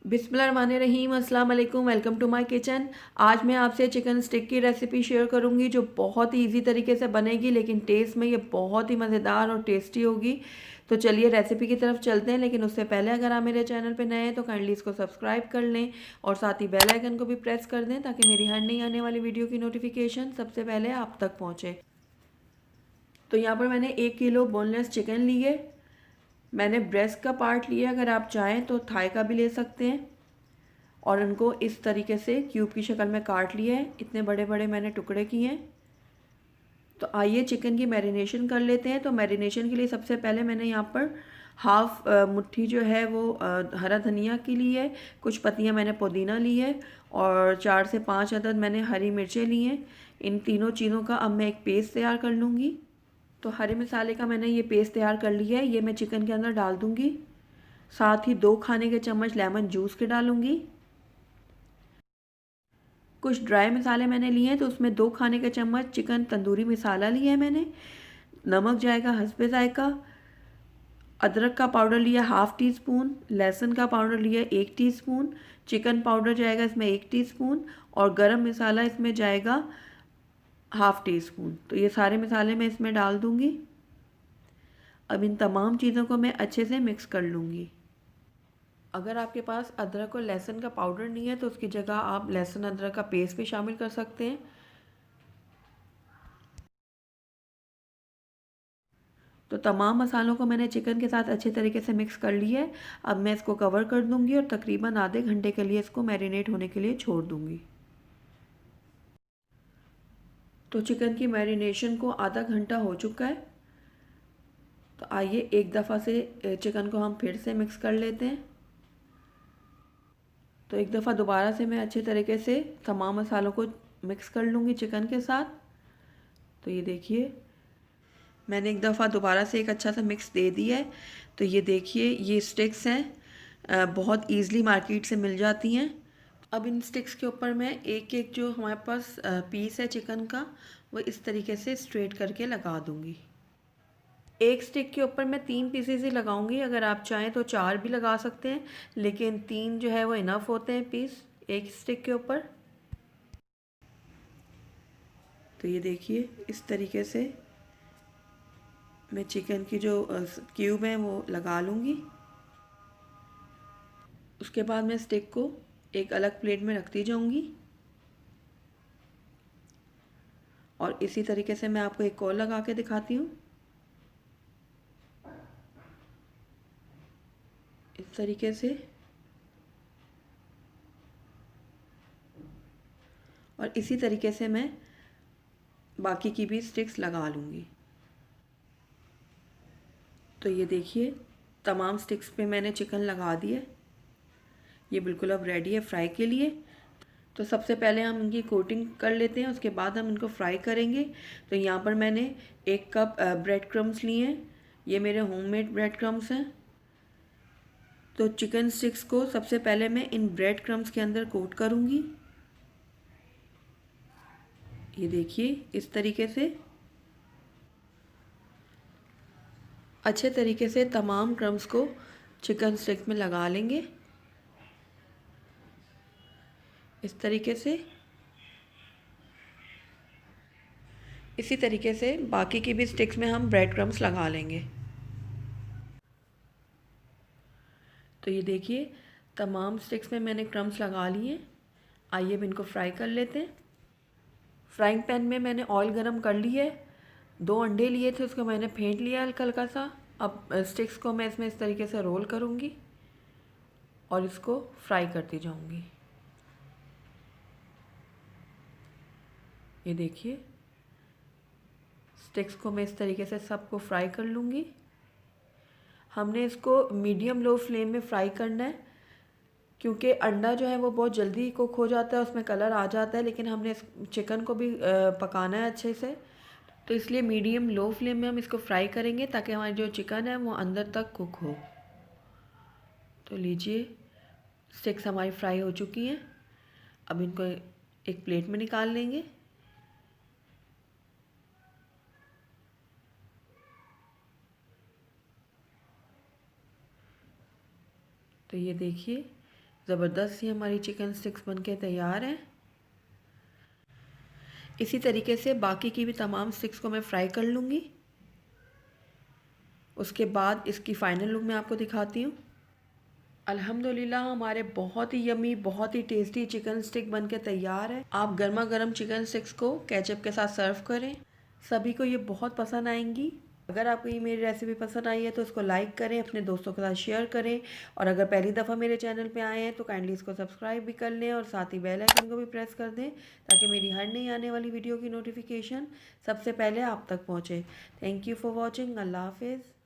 बिस्मिल्लाहिर्रहमानिर्रहीम, अस्सलाम वालेकुम। Welcome to my kitchen. आज मैं आपसे चिकन स्टिक की रेसिपी शेयर करूंगी जो बहुत ही इजी तरीके से बनेगी, लेकिन टेस्ट में ये बहुत ही मज़ेदार और टेस्टी होगी। तो चलिए रेसिपी की तरफ चलते हैं, लेकिन उससे पहले अगर आप मेरे चैनल पे नए हैं तो काइंडली इसको सब्सक्राइब कर लें और साथ ही बेल आइकन को भी प्रेस कर दें ताकि मेरी हर नई आने वाली वीडियो की नोटिफिकेशन सबसे पहले आप तक पहुँचे। तो यहाँ पर मैंने 1 किलो बोनलेस चिकन ली है। मैंने ब्रेस्ट का पार्ट लिया, अगर आप चाहें तो थाई का भी ले सकते हैं। और उनको इस तरीके से क्यूब की शक्ल में काट लिया है। इतने बड़े बड़े मैंने टुकड़े किए हैं। तो आइए चिकन की मैरिनेशन कर लेते हैं। तो मैरिनेशन के लिए सबसे पहले मैंने यहाँ पर हाफ मुट्ठी जो है वो हरा धनिया की ली है। कुछ पत्तियाँ मैंने पुदीना ली है और 4 से 5 अदद मैंने हरी मिर्चें ली हैं। इन तीनों चीज़ों का अब मैं एक पेस्ट तैयार कर लूँगी। तो हरे मसाले का मैंने ये पेस्ट तैयार कर लिया है, ये मैं चिकन के अंदर डाल दूँगी। साथ ही 2 खाने के चम्मच लेमन जूस के डालूँगी। कुछ ड्राई मसाले मैंने लिए हैं, तो उसमें 2 खाने के चम्मच चिकन तंदूरी मसाला लिया है मैंने। नमक जाएगा हस्बे जायका। अदरक का पाउडर लिया हाफ़ टी स्पून। लहसुन का पाउडर लिया 1 टीस्पून। चिकन पाउडर जाएगा इसमें 1 टीस्पून और गरम मसाला इसमें जाएगा हाफ़ टी स्पून। तो ये सारे मसाले मैं इसमें डाल दूँगी। अब इन तमाम चीज़ों को मैं अच्छे से मिक्स कर लूँगी। अगर आपके पास अदरक और लहसुन का पाउडर नहीं है तो उसकी जगह आप लहसुन अदरक का पेस्ट भी शामिल कर सकते हैं। तो तमाम मसालों को मैंने चिकन के साथ अच्छे तरीके से मिक्स कर लिया है। अब मैं इसको कवर कर दूंगी और तकरीबन आधे घंटे के लिए इसको मैरिनेट होने के लिए छोड़ दूंगी। तो चिकन की मैरिनेशन को आधा घंटा हो चुका है। तो आइए एक दफ़ा से चिकन को हम फिर से मिक्स कर लेते हैं। तो एक दफ़ा दोबारा से मैं अच्छे तरीके से तमाम मसालों को मिक्स कर लूँगी चिकन के साथ। तो ये देखिए मैंने एक दफ़ा दोबारा से एक अच्छा सा मिक्स दे दिया है। तो ये देखिए ये स्टिक्स हैं, बहुत ईज़िली मार्केट से मिल जाती हैं। अब इन स्टिक्स के ऊपर मैं एक एक जो हमारे पास पीस है चिकन का वो इस तरीके से स्ट्रेट करके लगा दूँगी। एक स्टिक के ऊपर मैं 3 पीसेस ही लगाऊंगी। अगर आप चाहें तो 4 भी लगा सकते हैं, लेकिन 3 जो है वो इनफ होते हैं पीस एक स्टिक के ऊपर। तो ये देखिए इस तरीके से मैं चिकन की जो क्यूब हैं वो लगा लूँगी। उसके बाद मैं स्टिक को एक अलग प्लेट में रखती जाऊँगी और इसी तरीके से मैं आपको एक और लगा के दिखाती हूँ। इस तरीके से और इसी तरीके से मैं बाकी की भी स्टिक्स लगा लूँगी। तो ये देखिए तमाम स्टिक्स पे मैंने चिकन लगा दिए। ये बिल्कुल अब रेडी है फ्राई के लिए। तो सबसे पहले हम इनकी कोटिंग कर लेते हैं, उसके बाद हम इनको फ्राई करेंगे। तो यहाँ पर मैंने 1 कप ब्रेड क्रम्स लिए हैं। ये मेरे होममेड ब्रेड क्रम्स हैं। तो चिकन स्टिक्स को सबसे पहले मैं इन ब्रेड क्रम्स के अंदर कोट करूँगी। ये देखिए इस तरीके से अच्छे तरीके से तमाम क्रम्स को चिकन स्टिक में लगा लेंगे। इस तरीके से इसी तरीके से बाकी की भी स्टिक्स में हम ब्रेड क्रम्स लगा लेंगे। तो ये देखिए तमाम स्टिक्स में मैंने क्रम्स लगा लिए। आइए अब इनको फ्राई कर लेते हैं। फ्राइंग पैन में मैंने ऑयल गरम कर लिया है। 2 अंडे लिए थे, उसको मैंने फेंट लिया हल्का हल्का सा। अब स्टिक्स को मैं इसमें इस तरीके से रोल करूँगी और इसको फ्राई करती जाऊँगी। ये देखिए स्टिक्स को मैं इस तरीके से सबको फ्राई कर लूँगी। हमने इसको मीडियम लो फ्लेम में फ्राई करना है, क्योंकि अंडा जो है वो बहुत जल्दी कुक हो जाता है, उसमें कलर आ जाता है, लेकिन हमने इस चिकन को भी पकाना है अच्छे से। तो इसलिए मीडियम लो फ्लेम में हम इसको फ्राई करेंगे ताकि हमारी जो चिकन है वो अंदर तक कुक हो। तो लीजिए स्टिक्स हमारी फ्राई हो चुकी हैं। अब इनको एक प्लेट में निकाल लेंगे। तो ये देखिए ज़बरदस्त ही हमारी चिकन स्टिक्स बनके तैयार हैं। इसी तरीके से बाकी की भी तमाम स्टिक्स को मैं फ्राई कर लूँगी। उसके बाद इसकी फ़ाइनल लुक मैं आपको दिखाती हूँ। अल्हम्दुलिल्लाह हमारे बहुत ही यमी, बहुत ही टेस्टी चिकन स्टिक बनके तैयार है। आप गर्मा गर्म चिकन स्टिक्स को केचप के साथ सर्व करें, सभी को ये बहुत पसंद आएंगी। अगर आपको ये मेरी रेसिपी पसंद आई है तो इसको लाइक करें, अपने दोस्तों के साथ शेयर करें, और अगर पहली दफ़ा मेरे चैनल पे आए हैं तो काइंडली इसको सब्सक्राइब भी कर लें और साथ ही बेल आइकन को भी प्रेस कर दें ताकि मेरी हर नई आने वाली वीडियो की नोटिफिकेशन सबसे पहले आप तक पहुँचे। Thank you for watching. अल्लाह हाफिज़।